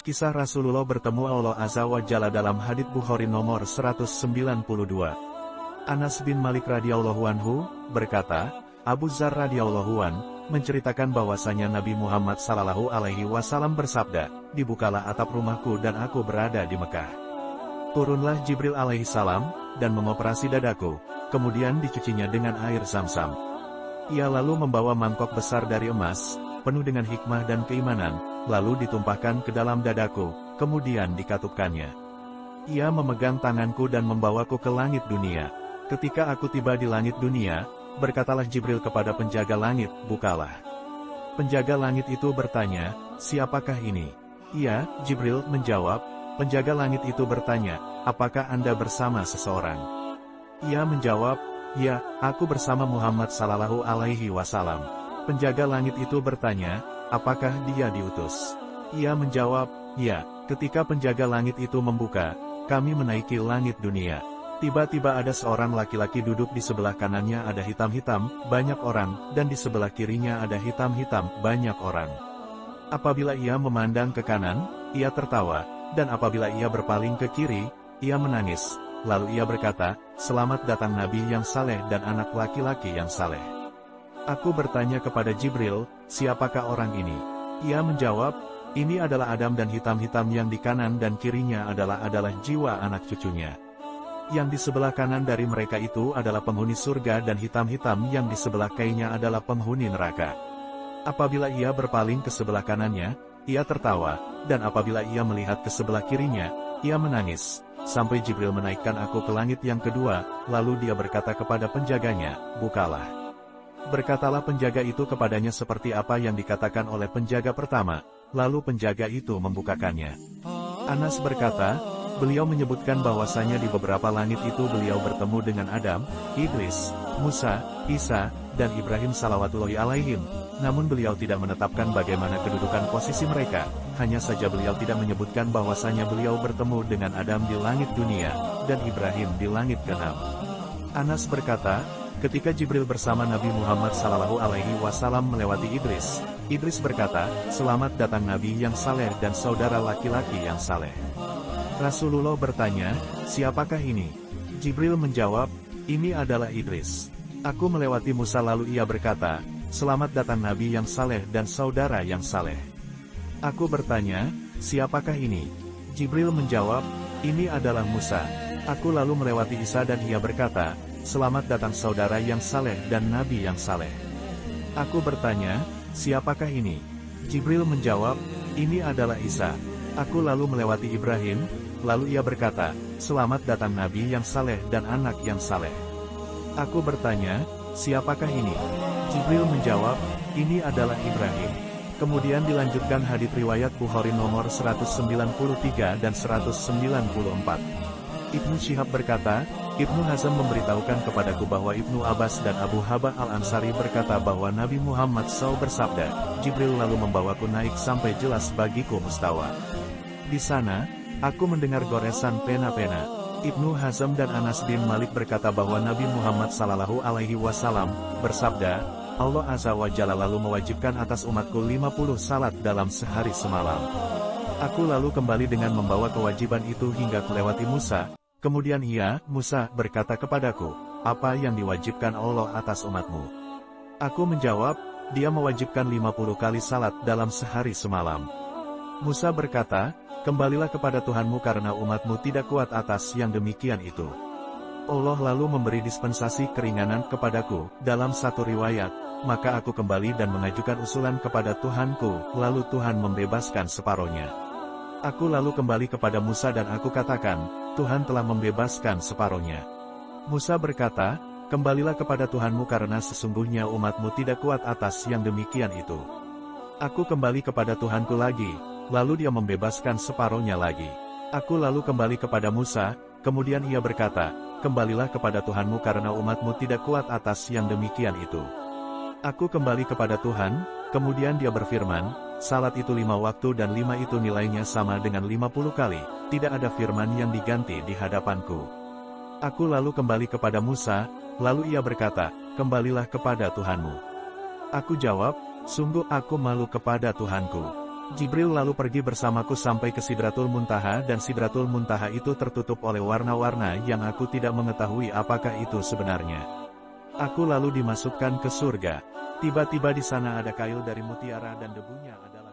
Kisah Rasulullah bertemu Allah Azza wa Jalla dalam hadits Bukhari nomor 192. Anas bin Malik radhiyallahu anhu berkata, Abu Dzar radhiyallahu an menceritakan bahwasanya Nabi Muhammad sallallahu alaihi wasallam bersabda, "Dibukalah atap rumahku dan aku berada di Mekah. Turunlah Jibril alaihi salam dan mengoperasi dadaku, kemudian dicucinya dengan air Zam-Zam. Ia lalu membawa mangkok besar dari emas, penuh dengan hikmah dan keimanan, lalu ditumpahkan ke dalam dadaku, kemudian dikatupkannya. Ia memegang tanganku dan membawaku ke langit dunia. Ketika aku tiba di langit dunia, berkatalah Jibril kepada penjaga langit, bukalah." Penjaga langit itu bertanya, "Siapakah ini?" "Iya," Jibril menjawab. Penjaga langit itu bertanya, "Apakah Anda bersama seseorang?" Ia menjawab, "Ya, aku bersama Muhammad sallallahu alaihi wasallam." Penjaga langit itu bertanya, "Apakah dia diutus?" Ia menjawab, "Ya." Ketika penjaga langit itu membuka, kami menaiki langit dunia. Tiba-tiba ada seorang laki-laki duduk di sebelah kanannya ada hitam-hitam, banyak orang, dan di sebelah kirinya ada hitam-hitam, banyak orang. Apabila ia memandang ke kanan, ia tertawa, dan apabila ia berpaling ke kiri, ia menangis. Lalu ia berkata, "Selamat datang Nabi yang saleh dan anak laki-laki yang saleh." Aku bertanya kepada Jibril, "Siapakah orang ini?" Ia menjawab, "Ini adalah Adam dan hitam-hitam yang di kanan dan kirinya adalah jiwa anak cucunya. Yang di sebelah kanan dari mereka itu adalah penghuni surga dan hitam-hitam yang di sebelah kirinya adalah penghuni neraka." Apabila ia berpaling ke sebelah kanannya, ia tertawa, dan apabila ia melihat ke sebelah kirinya, ia menangis. Sampai Jibril menaikkan aku ke langit yang kedua, lalu dia berkata kepada penjaganya, "Bukalah." Berkatalah penjaga itu kepadanya seperti apa yang dikatakan oleh penjaga pertama, lalu penjaga itu membukakannya. Anas berkata, beliau menyebutkan bahwasanya di beberapa langit itu beliau bertemu dengan Adam, Idris, Musa, Isa, dan Ibrahim salawatullahi alaihim, namun beliau tidak menetapkan bagaimana kedudukan posisi mereka, hanya saja beliau tidak menyebutkan bahwasanya beliau bertemu dengan Adam di langit dunia, dan Ibrahim di langit ke-6. Anas berkata, ketika Jibril bersama Nabi Muhammad sallallahu alaihi wasallam melewati Idris, Idris berkata, "Selamat datang Nabi yang saleh dan saudara laki-laki yang saleh." Rasulullah bertanya, "Siapakah ini?" Jibril menjawab, "Ini adalah Idris." Aku melewati Musa lalu ia berkata, "Selamat datang Nabi yang saleh dan saudara yang saleh." Aku bertanya, "Siapakah ini?" Jibril menjawab, "Ini adalah Musa." Aku lalu melewati Isa dan ia berkata, "Selamat datang saudara yang saleh dan Nabi yang saleh." Aku bertanya, "Siapakah ini?" Jibril menjawab, "Ini adalah Isa." Aku lalu melewati Ibrahim, lalu ia berkata, "Selamat datang Nabi yang saleh dan anak yang saleh." Aku bertanya, "Siapakah ini?" Jibril menjawab, "Ini adalah Ibrahim." Kemudian dilanjutkan hadits riwayat Bukhari nomor 193 dan 194. Ibnu Syihab berkata, Ibnu Hazm memberitahukan kepadaku bahwa Ibnu Abbas dan Abu Habah al-Ansari berkata bahwa Nabi Muhammad SAW bersabda, Jibril lalu membawaku naik sampai jelas bagiku mustawa. Di sana, aku mendengar goresan pena-pena. Ibnu Hazm dan Anas bin Malik berkata bahwa Nabi Muhammad sallallahu alaihi wasallam bersabda, Allah Azza wa Jalla lalu mewajibkan atas umatku 50 salat dalam sehari semalam. Aku lalu kembali dengan membawa kewajiban itu hingga kelewati Musa. Kemudian Musa, berkata kepadaku, "Apa yang diwajibkan Allah atas umatmu?" Aku menjawab, "Dia mewajibkan 50 kali salat dalam sehari semalam." Musa berkata, "Kembalilah kepada Tuhanmu karena umatmu tidak kuat atas yang demikian itu." Allah lalu memberi dispensasi keringanan kepadaku, dalam satu riwayat, maka aku kembali dan mengajukan usulan kepada Tuhanku, lalu Tuhan membebaskan separohnya. Aku lalu kembali kepada Musa dan aku katakan, Tuhan telah membebaskan separohnya. Musa berkata, "Kembalilah kepada Tuhanmu karena sesungguhnya umatmu tidak kuat atas yang demikian itu." Aku kembali kepada Tuhanku lagi, lalu dia membebaskan separohnya lagi. Aku lalu kembali kepada Musa, kemudian ia berkata, "Kembalilah kepada Tuhanmu karena umatmu tidak kuat atas yang demikian itu." Aku kembali kepada Tuhan, kemudian dia berfirman, "Salat itu 5 waktu dan 5 itu nilainya sama dengan 50 kali, tidak ada firman yang diganti di hadapanku." Aku lalu kembali kepada Musa, lalu ia berkata, "Kembalilah kepada Tuhanmu." Aku jawab, "Sungguh aku malu kepada Tuhanku. Jibril lalu pergi bersamaku sampai ke Sidratul Muntaha dan Sidratul Muntaha itu tertutup oleh warna-warna yang aku tidak mengetahui apakah itu sebenarnya. Aku lalu dimasukkan ke surga. Tiba-tiba di sana ada kail dari mutiara dan debunya adalah